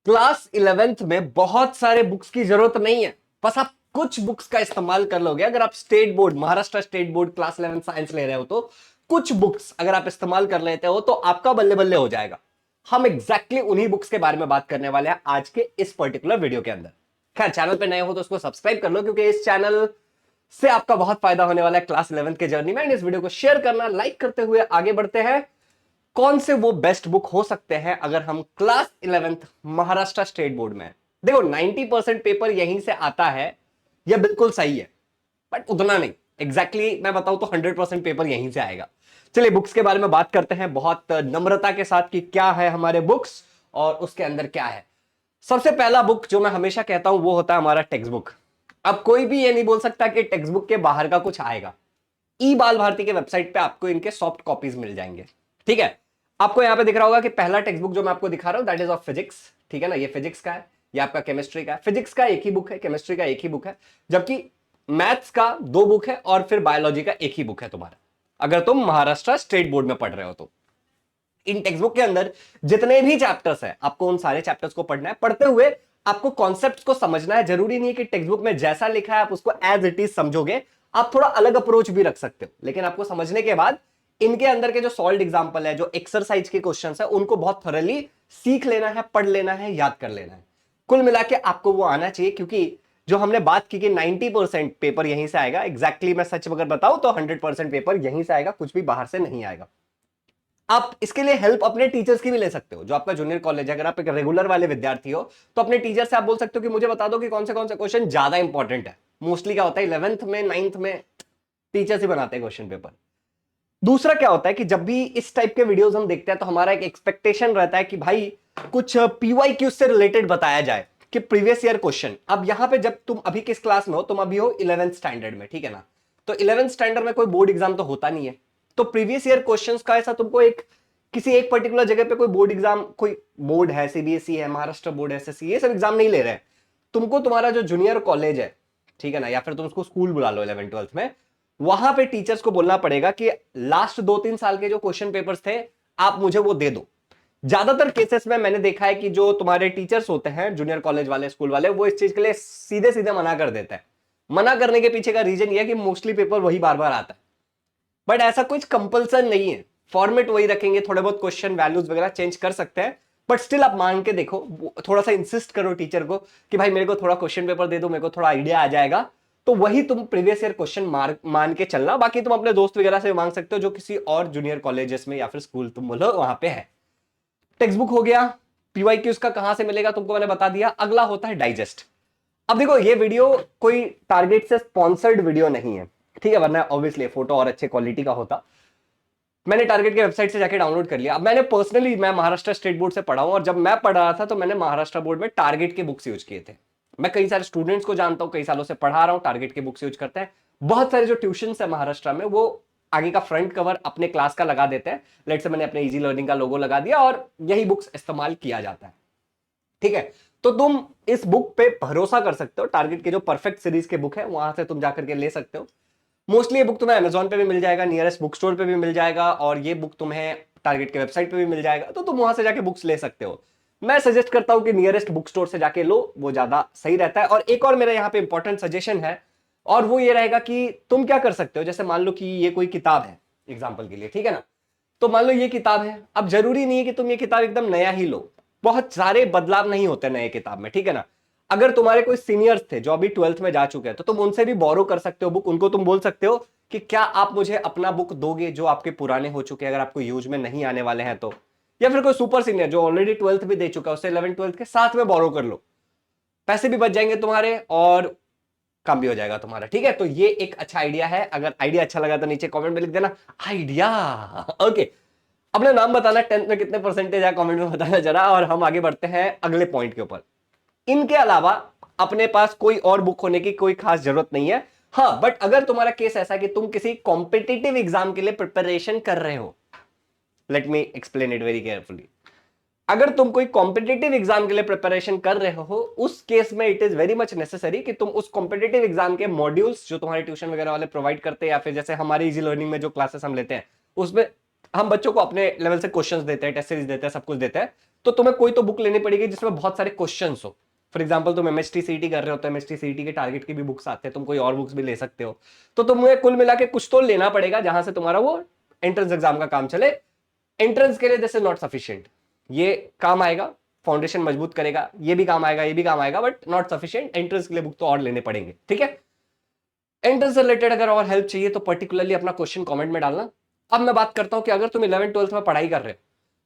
Class 11th में बहुत सारे बुक्स की जरूरत नहीं है, बस आप कुछ बुक्स का इस्तेमाल कर लोगे। अगर आप state board, Maharashtra state board class 11 science ले रहे हो तो कुछ बुक्स अगर आप इस्तेमाल कर लेते हो तो आपका बल्ले बल्ले हो जाएगा। हम एग्जैक्टली उन्हीं बुक्स के बारे में बात करने वाले हैं आज के इस पर्टिकुलर वीडियो के अंदर। खैर, चैनल पे नए हो तो उसको सब्सक्राइब कर लो, क्योंकि इस चैनल से आपका बहुत फायदा होने वाला है क्लास 11 के जर्नी में। एंड इस वीडियो को शेयर करना, लाइक करते हुए आगे बढ़ते हैं। कौन से वो बेस्ट बुक हो सकते हैं अगर हम class 11th Maharashtra state board में। देखो, 90% पेपर यहीं से आता है, यह बिल्कुल सही है, बट उतना नहीं। एग्जैक्टली मैं बताऊं तो 100% पेपर यहीं से आएगा। चलिए बुक्स के बारे में बात करते हैं बहुत नम्रता के साथ कि क्या है हमारे बुक्स और उसके अंदर क्या है। सबसे पहला बुक जो मैं हमेशा कहता हूं वो होता है हमारा टेक्स्ट बुक। अब कोई भी ये नहीं बोल सकता कि टेक्स्ट बुक के बाहर का कुछ आएगा। ई बाल भारती के वेबसाइट पे आपको इनके सॉफ्ट कॉपीज मिल जाएंगे। ठीक है, आपको यहां पे दिख रहा होगा कि पहला टेक्स्ट बुक जो मैं आपको दिखा रहा हूं दैट इज ऑफ फिजिक्स। ठीक है ना, ये फिजिक्स का है, ये आपका केमिस्ट्री का है। फिजिक्स का एक ही बुक है, केमिस्ट्री का एक ही बुक है, जबकि मैथ्स का 2 बुक है और फिर बायोलॉजी का एक ही बुक है तुम्हारा, अगर तुम महाराष्ट्र स्टेट बोर्ड में पढ़ रहे हो तो। इन टेक्स्ट बुक के अंदर जितने भी चैप्टर्स है आपको उन सारे चैप्टर्स को पढ़ना है। पढ़ते हुए आपको कॉन्सेप्ट्स को समझना है। जरूरी नहीं है कि टेक्स्ट बुक में जैसा लिखा है आप उसको एज इट इज समझोगे, आप थोड़ा अलग अप्रोच भी रख सकते हो। लेकिन आपको समझने के बाद इनके अंदर के जो सॉल्व एग्जांपल है, जो एक्सरसाइज के क्वेश्चंस है, उनको बहुत थॉरली सीख लेना है, पढ़ लेना है, याद कर लेना है। कुल मिला के आपको वो आना चाहिए, क्योंकि जो हमने बात की कि 90% पेपर यहीं से आएगा, एग्जैक्टली मैं सच अगर बताऊं तो 100% पेपर यहीं से आएगा, कुछ भी बाहर से नहीं आएगा। आप इसके लिए हेल्प अपने टीचर्स की भी ले सकते हो। जो आपका जूनियर कॉलेज है, अगर आप एक रेगुलर वाले विद्यार्थी हो तो अपने टीचर से आप बोल सकते हो कि मुझे बता दो कि कौन से क्वेश्चन ज्यादा इंपॉर्टेंट है। मोस्टली क्या होता है 11th में, 9th में टीचर्स ही बनाते हैं क्वेश्चन पेपर। दूसरा क्या होता है कि जब भी इस टाइप के वीडियोस हम देखते हैं तो हमारा एक एक्सपेक्टेशन रहता है कि भाई कुछ पीवाईक्यू से रिलेटेड बताया जाए कि प्रीवियस ईयर क्वेश्चन। अब यहां पे जब तुम अभी किस क्लास में हो, तुम अभी हो 11th स्टैंडर्ड में, ठीक है ना। तो 11th स्टैंडर्ड में कोई बोर्ड एग्जाम तो होता नहीं है, तो प्रीवियस ईयर क्वेश्चंस का ऐसा तुमको एक किसी एक पर्टिकुलर जगह पे कोई बोर्ड एग्जाम, कोई बोर्ड है, सीबीएसई है, महाराष्ट्र बोर्ड है, एसएससी, ये सब एग्जाम नहीं ले रहे हैं। तुमको तुम्हारा जो जूनियर कॉलेज है, ठीक है ना, या फिर तुम उसको स्कूल बुला लो 11th 12th में, वहां पे टीचर्स को बोलना पड़ेगा कि लास्ट 2-3 साल के जो क्वेश्चन पेपर्स थे आप मुझे वो दे दो। ज्यादातर केसेस में मैंने देखा है कि जो तुम्हारे टीचर्स होते हैं, जूनियर कॉलेज वाले, स्कूल वाले, वो इस चीज के लिए सीधे सीधे मना कर देते हैं। मना करने के पीछे का रीजन ये है कि मोस्टली पेपर वही बार बार आता है। बट ऐसा कुछ कंपल्सन नहीं है, फॉर्मेट वही रखेंगे, थोड़े बहुत क्वेश्चन वैल्यूज वगैरह चेंज कर सकते हैं। बट स्टिल आप मान के देखो, थोड़ा सा इंसिस्ट करो टीचर को कि भाई मेरे को थोड़ा क्वेश्चन पेपर दे दो, मेरे को थोड़ा आइडिया आ जाएगा। तो वही तुम प्रीवियस ईयर क्वेश्चन मान के चलना। बाकी तुम अपने दोस्त वगैरह से मांग सकते हो जो किसी और जूनियर कॉलेजेस में या फिर स्कूल तुम बोलो वहां पे है। टेक्स्ट बुक हो गया। पीवाईक्यूज का कहां से मिलेगा तुमको मैंने बता दिया। अगला होता है डाइजेस्ट। अब देखो, ये वीडियो कोई टारगेट से स्पॉन्सर्ड वीडियो नहीं है, ठीक है, वरना ऑब्वियसली फोटो और अच्छे क्वालिटी का होता। मैंने टारगेट के वेबसाइट से जाके डाउनलोड कर लिया। अब मैंने पर्सनली, मैं महाराष्ट्र स्टेट बोर्ड से पढ़ा हूं, और जब मैं पढ़ रहा था तो मैंने महाराष्ट्र बोर्ड में टारगेट के बुक्स यूज किए थे। मैं कई सारे स्टूडेंट्स को जानता हूं, कई सालों से पढ़ा रहा हूं, टारगेट के बुक्स यूज करते हैं। बहुत सारे जो ट्यूशन है महाराष्ट्र में, वो आगे का फ्रंट कवर अपने क्लास का लगा देते हैं। लेट से मैंने अपने इजी लर्निंग का लोगो लगा दिया और यही बुक्स इस्तेमाल किया जाता है। ठीक है, तो तुम इस बुक पे भरोसा कर सकते हो। टारगेट के जो परफेक्ट सीरीज के बुक है वहां से तुम जाकर के ले सकते हो। मोस्टली ये बुक तुम्हें अमेजोन पे भी मिल जाएगा, नियरेस्ट बुक स्टोर पे भी मिल जाएगा, और ये बुक तुम्हें टारगेट के वेबसाइट पे भी मिल जाएगा, तो तुम वहां से जाके बुक्स ले सकते हो। मैं सजेस्ट करता हूं कि नियरेस्ट बुक स्टोर से जाके लो, वो ज्यादा सही रहता है। और एक और मेरा यहाँ पे इंपॉर्टेंट सजेशन है, और वो ये रहेगा कि तुम क्या कर सकते हो। जैसे मान लो कि ये कोई किताब है एग्जाम्पल के लिए, ठीक है ना, तो मान लो ये किताब है। अब जरूरी नहीं है कि तुम ये किताब एकदम नया ही लो, बहुत सारे बदलाव नहीं होते नए किताब में, ठीक है ना। अगर तुम्हारे कोई सीनियर्स थे जो अभी 12th में जा चुके हैं तो तुम उनसे भी बोरो कर सकते हो बुक। उनको तुम बोल सकते हो कि क्या आप मुझे अपना बुक दोगे जो आपके पुराने हो चुके हैं, अगर आपको यूज में नहीं आने वाले हैं तो। या फिर कोई सुपर सीनियर जो ऑलरेडी 12th भी दे चुका है, उससे 11th 12th के साथ में बोरो कर लो। पैसे भी बच जाएंगे तुम्हारे और काम भी हो जाएगा तुम्हारा। ठीक है, तो ये एक अच्छा आइडिया है। अगर आइडिया अच्छा लगा तो नीचे कमेंट में लिख देना आइडिया। ओके, अपना नाम बताना, 10th में कितने परसेंटेज है कमेंट में बताना जरा, और हम आगे बढ़ते हैं अगले पॉइंट के ऊपर। इनके अलावा अपने पास कोई और बुक होने की कोई खास जरूरत नहीं है। हाँ, बट अगर तुम्हारा केस ऐसा कि तुम किसी कॉम्पिटिटिव एग्जाम के लिए प्रिपरेशन कर रहे हो, let me explain it very carefully. अगर तुम कोई कॉम्पिटिटिव एग्जाम के लिए प्रिपरेशन कर रहे हो, उस केस में it is very much necessary कि तुम उस कॉम्पिटिटिव एग्जाम के मॉड्यूल्स जो तुम्हारे ट्यूशन वगैरह वाले प्रोवाइड करते हैं, या फिर जैसे हमारी इजी लर्निंग में जो क्लासेस हम लेते हैं, उसमें हम बच्चों को अपने लेवल से क्वेश्चंस देते हैं, टेस्ट सीरीज देते हैं, सब कुछ देते हैं। तो तुम्हें कोई तो बुक लेनी पड़ेगी जिसमें बहुत सारे क्वेश्चन हो। फॉर एग्जाम्पल तुम एमएसटी सीईटी कर रहे हो तो एमएसटी सीईटी के टारगेट की भी बुक्स आते हैं, तुम कोई और बुक्स भी ले सकते हो। तो तुम्हें कुल मिला के कुछ तो लेना पड़ेगा जहां से तुम्हारा वो एंट्रेंस एग्जाम का काम चले। एंट्रेंस के लिए दिस इज नॉट सफिशिएंट। ये काम आएगा, फाउंडेशन मजबूत करेगा, ये भी काम आएगा, ये भी काम आएगा, बट नॉट सफिशिएंट। एंट्रेंस के लिए बुक तो और लेने पड़ेंगे, ठीक है। एंट्रेंस से रिलेटेड अगर और हेल्प चाहिए तो पर्टिकुलरली अपना क्वेश्चन कमेंट में डालना। अब मैं बात करता हूं कि अगर तुम 11th-12th में पढ़ाई कर रहे हो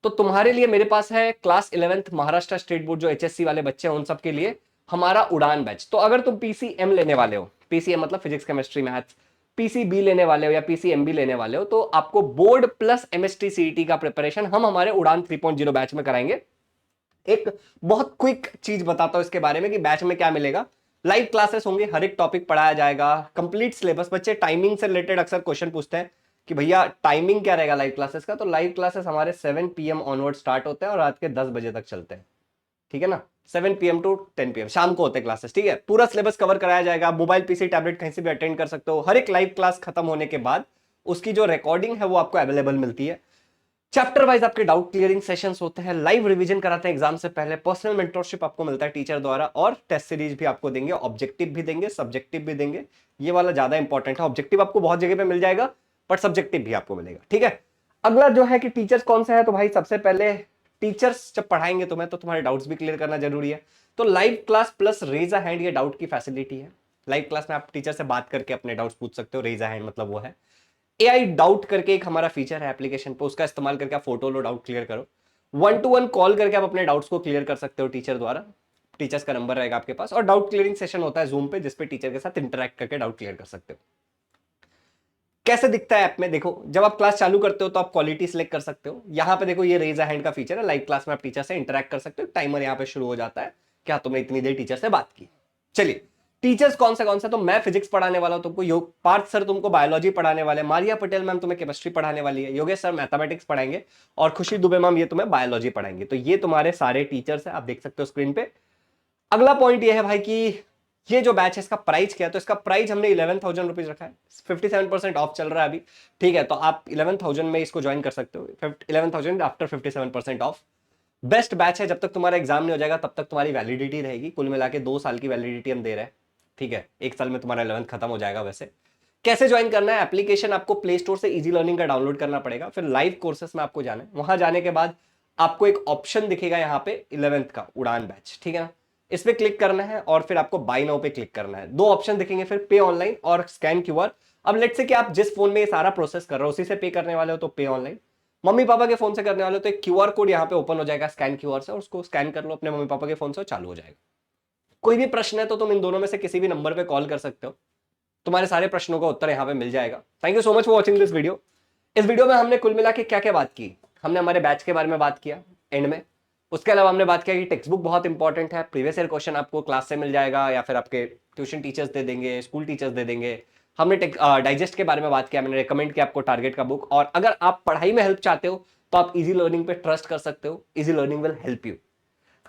तो तुम्हारे लिए मेरे पास है class 11th Maharashtra state board, जो एचएससी वाले बच्चे हैं उन सब के लिए हमारा उड़ान बैच। तो अगर तुम पीसीएम लेने वाले हो, पीसीएम मतलब फिजिक्स केमिस्ट्री मैथ्स, पीसीबी लेने वाले हो या पीसीएमबी लेने वाले हो, तो आपको बोर्ड प्लस एमएसटी सीईटी का प्रिपरेशन हम हमारे उड़ान 3.0 बैच में कराएंगे। एक बहुत क्विक चीज बताता हूं इसके बारे में कि बैच में क्या मिलेगा। लाइव क्लासेस होंगे, हर एक टॉपिक पढ़ाया जाएगा, कंप्लीट सिलेबस। बच्चे टाइमिंग से रिलेटेड अक्सर क्वेश्चन पूछते हैं कि भैया टाइमिंग क्या रहेगा लाइव क्लासेस का। तो लाइव क्लासेस हमारे 7 PM ऑनवर्ड स्टार्ट होते हैं और रात के 10 बजे तक चलते हैं, ठीक है ना। 7 PM टू 10 PM शाम को होते हैं क्लासेस, ठीक है। पूरा सिलेबस कवर कराया जाएगा, मोबाइल पीसी टैबलेट कहीं से भी अटेंड कर सकते हो। हर एक लाइव क्लास खत्म होने के बाद उसकी जो रिकॉर्डिंग है वो आपको अवेलेबल मिलती है। चैप्टर वाइज आपके डाउट क्लियरिंग सेशंस होते हैं, लाइव रिवीजन कराते हैं एग्जाम से पहले, पर्सनल मेंटरशिप आपको मिलता है टीचर द्वारा, और टेस्ट सीरीज भी आपको देंगे, ऑब्जेक्टिव भी देंगे, सब्जेक्टिव भी देंगे। ये वाला ज्यादा इंपॉर्टेंट है, ऑब्जेक्टिव आपको बहुत जगह पे मिल जाएगा बट सब्जेक्टिव भी आपको मिलेगा, ठीक है। अगला जो है कि टीचर्स कौन सा है, तो भाई सबसे पहले टीचर्स जब पढ़ाएंगे तुम्हें तो तुम्हारे डाउट्स भी क्लियर करना जरूरी है। तो live class plus raise a hand ये डाउट की फैसिलिटी है। लाइव क्लास में आप टीचर से बात करके अपने डाउट्स पूछ सकते हो, रेज अ हैंड मतलब वो है। एआई डाउट करके एक हमारा फीचर है एप्लीकेशन पे, उसका इस्तेमाल करके आप फोटो लो, डाउट क्लियर करो। 1-to-1 कॉल करके आप अपने डाउट्स को क्लियर कर सकते हो टीचर द्वारा। टीचर्स का नंबर रहेगा आपके पास, और डाउट क्लियरिंग सेशन होता है जूम पे जिसपे टीचर के साथ इंटरेक्ट करके डाउट क्लियर कर सकते हो। कैसे दिखता है ऐप में, देखो जब आप क्लास चालू करते हो तो आप क्वालिटी सिलेक्ट कर सकते हो। यहाँ पे देखो ये रेज अ हैंड का फीचर है, लाइव क्लास में आप टीचर से इंटरेक्ट कर सकते हो, टाइमर यहाँ पे शुरू हो जाता है, क्या तुमने इतनी देर टीचर से बात की। चलिए टीचर्स कौन से, तो मैं फिजिक्स पढ़ाने वाला हूं तुमको, योग पार्थ सर तुमको बायोलॉजी पढ़ाने वाले, मारिया पटेल मैम तुम्हें केमिस्ट्री पढ़ाने वाली है, योगेश सर मैथमेटिक्स पढ़ाएंगे, और खुशी दुबे मैम ये तुम्हें बायोलॉजी पढ़ाएंगे। तो ये तुम्हारे सारे टीचर्स है, आप देख सकते हो स्क्रीन पे। अगला पॉइंट ये है भाई कि ये जो बैच है इसका प्राइस क्या है, तो इसका प्राइस हमने 11,000 रुपीज रखा है। 57% ऑफ चल रहा है अभी, ठीक है। तो आप 11,000 में इसको ज्वाइन कर सकते हो, 11,000 आफ्टर 57% ऑफ। बेस्ट बैच है, जब तक तुम्हारा एग्जाम नहीं हो जाएगा तब तक तुम्हारी वैलिडिटी रहेगी। कुल मिला के 2 साल की वैलिडिटी हम दे रहे हैं, ठीक है। 1 साल में तुम्हारा 11th खत्म हो जाएगा। वैसे कैसे ज्वाइन करना है, एप्लीकेशन आपको प्ले स्टोर से इजी लर्निंग का डाउनलोड करना पड़ेगा, फिर लाइव कोर्सेस में आपको जाना है। वहां जाने के बाद आपको एक ऑप्शन दिखेगा यहाँ पे 11th का उड़ान बैच, ठीक है ना। इस पे क्लिक करना है और फिर आपको बाय नाउ पे क्लिक करना है। 2 ऑप्शन दिखेंगे फिर, पे ऑनलाइन और स्कैन क्यूआर। अब लेट्स से कि आप जिस फोन में ये सारा प्रोसेस कर रहे हो उसी से पे करने वाले हो तो पे ऑनलाइन, मम्मी पापा के फोन से करने वाले हो तो एक क्यूआर कोड यहाँ पे ओपन हो जाएगा स्कैन क्यूआर से, और उसको स्कैन कर लो अपने मम्मी पापा के फोन से और चालू हो जाएगा। कोई भी प्रश्न है तो तुम इन दोनों में से किसी भी नंबर पे कॉल कर सकते हो, तुम्हारे सारे प्रश्नों का उत्तर यहाँ पे मिल जाएगा। Thank you so much for watching this video. इस वीडियो में हमने कुल मिला के क्या क्या बात की, हमने हमारे बैच के बारे में बात किया एंड में। उसके अलावा हमने बात किया कि टेक्स्ट बुक बहुत इंपॉर्टेंट है, प्रीवियस ईयर क्वेश्चन आपको क्लास से मिल जाएगा या फिर आपके ट्यूशन टीचर्स दे देंगे, स्कूल टीचर्स दे देंगे। हमने डाइजेस्ट के बारे में बात किया, मैंने रिकमेंड किया आपको टारगेट का बुक। और अगर आप पढ़ाई में हेल्प चाहते हो तो आप इजी लर्निंग पे ट्रस्ट कर सकते हो, easy learning will help you.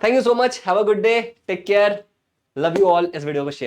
Thank you so much, have a good day, take care, love you all. इस वीडियो को शेयर